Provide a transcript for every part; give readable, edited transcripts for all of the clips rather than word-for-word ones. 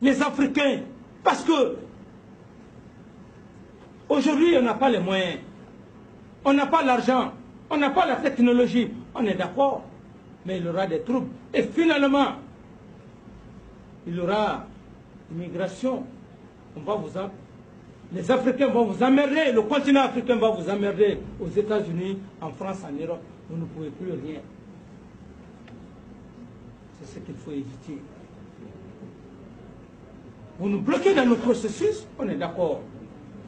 les Africains. Parce que aujourd'hui, on n'a pas les moyens. On n'a pas l'argent. On n'a pas la technologie. On est d'accord. Mais il y aura des troubles. Et finalement, il y aura immigration. Les Africains vont vous emmerder. Le continent africain va vous emmerder. Aux États-Unis, en France, en Europe, vous ne pouvez plus rien. C'est ce qu'il faut éviter. Vous nous bloquez dans nos processus, on est d'accord.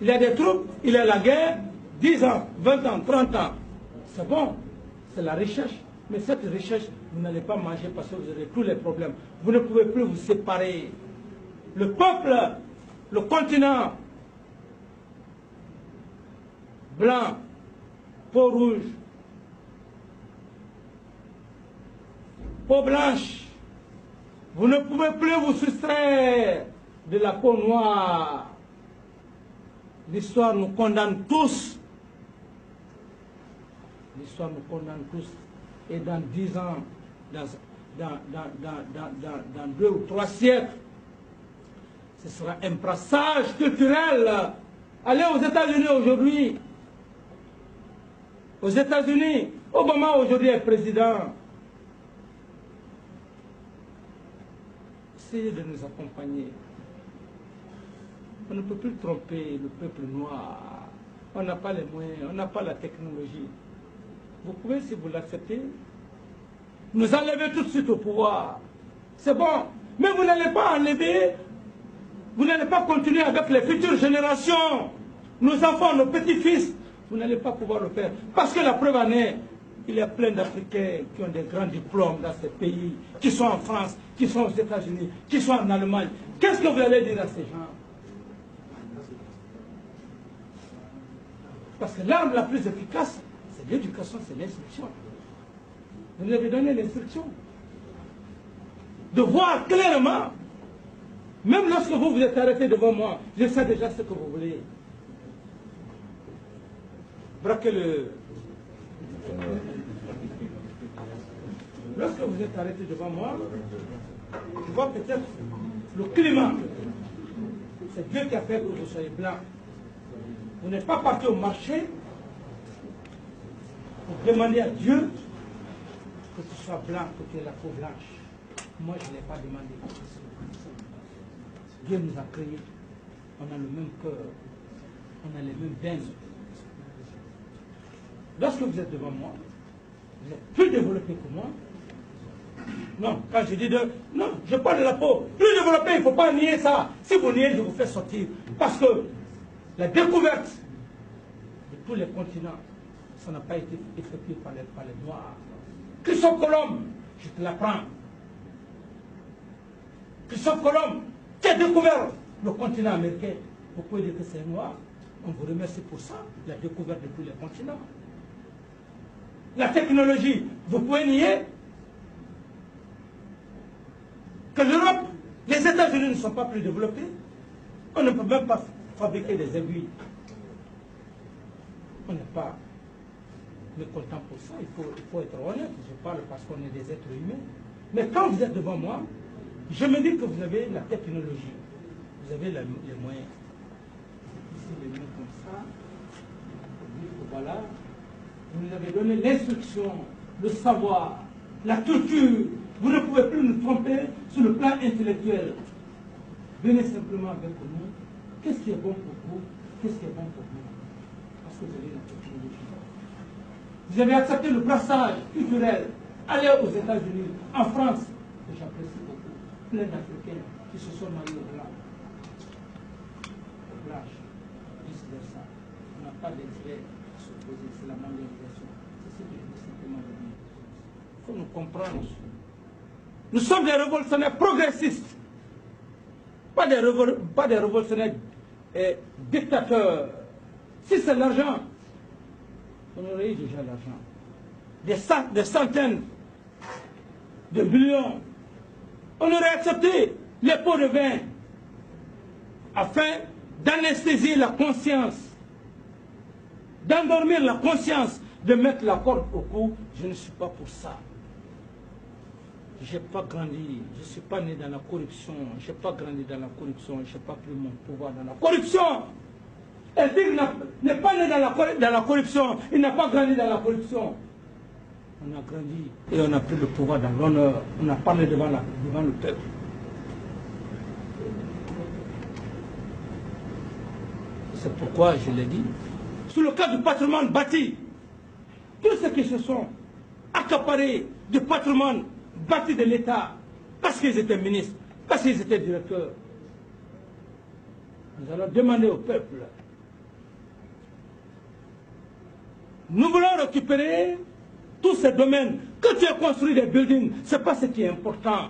Il y a des troupes, il y a la guerre, 10 ans, 20 ans, 30 ans. C'est bon, c'est la recherche. Mais cette recherche, vous n'allez pas manger parce que vous aurez tous les problèmes. Vous ne pouvez plus vous séparer. Le peuple, le continent, blanc, peau rouge, peau blanche, vous ne pouvez plus vous soustraire de la peau noire. L'histoire nous condamne tous. L'histoire nous condamne tous. Et dans 10 ans, dans 2 ou 3 siècles, ce sera un brassage culturel. Allez aux États-Unis aujourd'hui. Aux États-Unis, Obama aujourd'hui est président. Essayez de nous accompagner. On ne peut plus tromper le peuple noir. On n'a pas les moyens, on n'a pas la technologie. Vous pouvez, si vous l'acceptez, nous enlever tout de suite au pouvoir. C'est bon. Mais vous n'allez pas enlever, vous n'allez pas continuer avec les futures générations. Nos enfants, nos petits-fils, vous n'allez pas pouvoir le faire. Parce que la preuve en est, il y a plein d'Africains qui ont des grands diplômes dans ces pays, qui sont en France, qui sont aux États-Unis, qui sont en Allemagne. Qu'est-ce que vous allez dire à ces gens? Parce que l'arme la plus efficace, c'est l'éducation, c'est l'instruction. Vous nous avez donné l'instruction. De voir clairement, même lorsque vous vous êtes arrêté devant moi, je sais déjà ce que vous voulez. Braquez le... Lorsque vous êtes arrêté devant moi, je vois peut-être le climat. C'est Dieu qui a fait que vous soyez blanc. Vous n'êtes pas parti au marché pour demander à Dieu que tu sois blanc, que tu aies la peau blanche. Moi, je ne l'ai pas demandé. Dieu nous a créés. On a le même cœur. On a les mêmes veines. Lorsque vous êtes devant moi, vous êtes plus développé que moi. Non, quand je dis de... Non, je parle de la peau. Plus développé, il ne faut pas nier ça. Si vous niez, je vous fais sortir. Parce que la découverte de tous les continents, ça n'a pas été effectué par les Noirs. Christophe Colomb, je te l'apprends. Christophe Colomb, qui a découvert le continent américain. Vous pouvez dire que c'est un Noir. On vous remercie pour ça, la découverte de tous les continents. La technologie, vous pouvez nier que l'Europe, les États-Unis ne sont pas plus développés. On ne peut même pas fabriquer des aiguilles. On n'est pas mécontent pour ça, il faut être honnête. Je parle parce qu'on est des êtres humains. Mais quand vous êtes devant moi, je me dis que vous avez la technologie, vous avez les moyens. Ici, les mains comme ça, voilà. Vous nous avez donné l'instruction, le savoir, la culture. Vous ne pouvez plus nous tromper sur le plan intellectuel. Venez simplement avec nous. Qu'est-ce qui est bon pour vous? Qu'est-ce qui est bon pour vous? Parce que vous avez la technologie. Vous avez accepté le brassage culturel. Allez aux États-Unis, en France, que j'apprécie beaucoup. Plein d'Africains qui se sont mariés au blanc. Au blanche, vice-versa. On n'a pas d'intérêt à s'opposer, c'est la mondialisation. C'est ce que je veux simplement vous dire. Il faut nous comprendre. Nous sommes des révolutionnaires progressistes. Pas des révolutionnaires dictateurs. Si c'est l'argent, on aurait eu déjà l'argent. Des centaines de millions. On aurait accepté les pots de vin afin d'anesthésier la conscience, d'endormir la conscience, de mettre la corde au cou. Je ne suis pas pour ça. Je n'ai pas grandi, je ne suis pas né dans la corruption, je n'ai pas grandi dans la corruption, je n'ai pas pris mon pouvoir dans la corruption. Un tigre n'est pas né dans la corruption, il n'a pas grandi dans la corruption. On a grandi et on a pris le pouvoir dans l'honneur, on a parlé devant le peuple. C'est pourquoi je l'ai dit. Sur le cas du patrimoine bâti, tous ceux qui se sont accaparés du patrimoine bâti de l'État, parce qu'ils étaient ministres, parce qu'ils étaient directeurs, nous allons demander au peuple. Nous voulons récupérer tous ces domaines. Que tu as construit des buildings, ce n'est pas ce qui est important.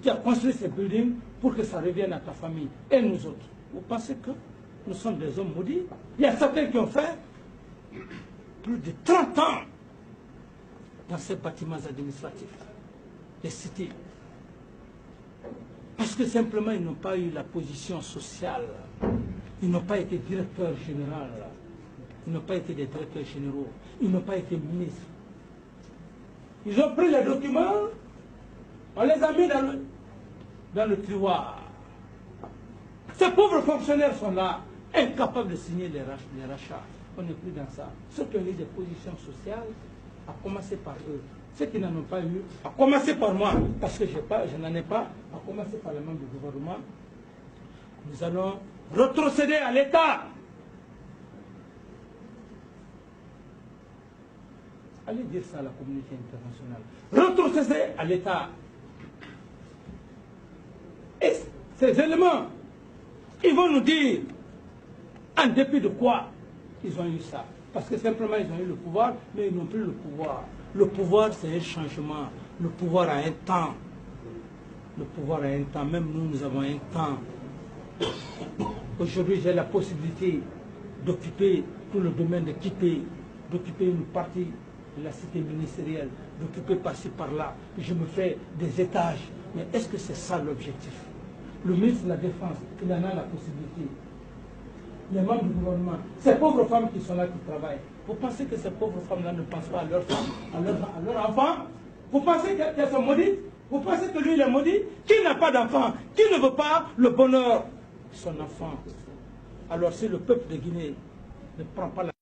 Tu as construit ces buildings pour que ça revienne à ta famille et nous autres. Vous pensez que nous sommes des hommes maudits? Il y a certains qui ont fait plus de 30 ans dans ces bâtiments administratifs, les cités. Parce que simplement, ils n'ont pas eu la position sociale. Ils n'ont pas été directeurs généraux. Ils n'ont pas été des directeurs généraux. Ils n'ont pas été ministres. Ils ont pris les documents, on les a mis dans le tiroir. Ces pauvres fonctionnaires sont là, incapables de signer les rachats. On n'est plus dans ça. Ceux qui ont eu des positions sociales, à commencer par eux. Ceux qui n'en ont pas eu, à commencer par moi, parce que je n'en ai pas, à commencer par les membres du gouvernement, nous allons retrocéder à l'État. Allez dire ça à la communauté internationale. Retrocéder à l'État. Et ces éléments, ils vont nous dire en dépit de quoi ils ont eu ça. Parce que simplement ils ont eu le pouvoir, mais ils n'ont plus le pouvoir. Le pouvoir, c'est un changement. Le pouvoir a un temps. Le pouvoir a un temps. Même nous, nous avons un temps. Aujourd'hui, j'ai la possibilité d'occuper tout le domaine de quitter, d'occuper une partie de la cité ministérielle, d'occuper par-ci, par-là. Je me fais des étages. Mais est-ce que c'est ça l'objectif? Le ministre de la Défense, il en a la possibilité. Les membres du gouvernement, ces pauvres femmes qui sont là, qui travaillent, vous pensez que ces pauvres femmes-là ne pensent pas à leurs femmes, à leurs enfants? Vous pensez qu'elles sont maudites? Vous pensez que lui, il est maudit? Qui n'a pas d'enfant? Qui ne veut pas le bonheur de son enfant? Alors si le peuple de Guinée ne prend pas la